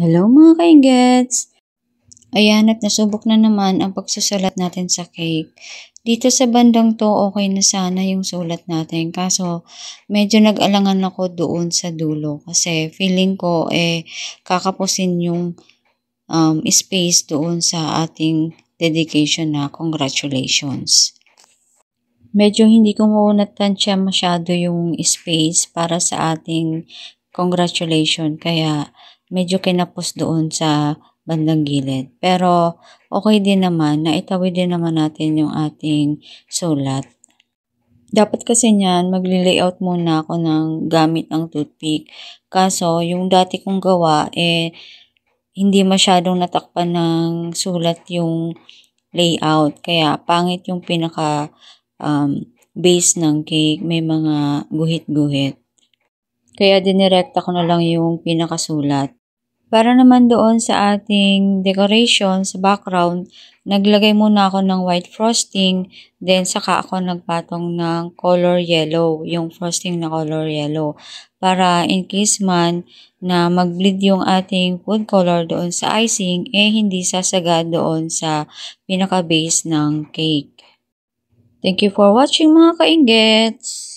Hello mga kaingets! Ayan at nasubok na naman ang pagsusulat natin sa cake. Dito sa bandang to okay na sana yung sulat natin kaso medyo nag-alangan ako doon sa dulo kasi feeling ko kakapusin yung space doon sa ating dedication na congratulations. Medyo hindi ko natansya masyado yung space para sa ating congratulation kaya medyo kinapos doon sa bandang gilid. Pero okay din naman, naitawid din naman natin yung ating sulat. Dapat kasi niyan, magli-layout muna ako ng gamit ang toothpick. Kaso, yung dati kong gawa, hindi masyadong natakpan ng sulat yung layout. Kaya, pangit yung base ng cake, may mga guhit-guhit. Kaya dinirekta ko na lang yung pinakasulat. Para naman doon sa ating decoration sa background, naglagay muna ako ng white frosting, then saka ako nagpatong ng color yellow, yung frosting na color yellow. Para in case man na mag-bleed yung ating food color doon sa icing, hindi sasagad doon sa pinaka-base ng cake. Thank you for watching mga kainggets!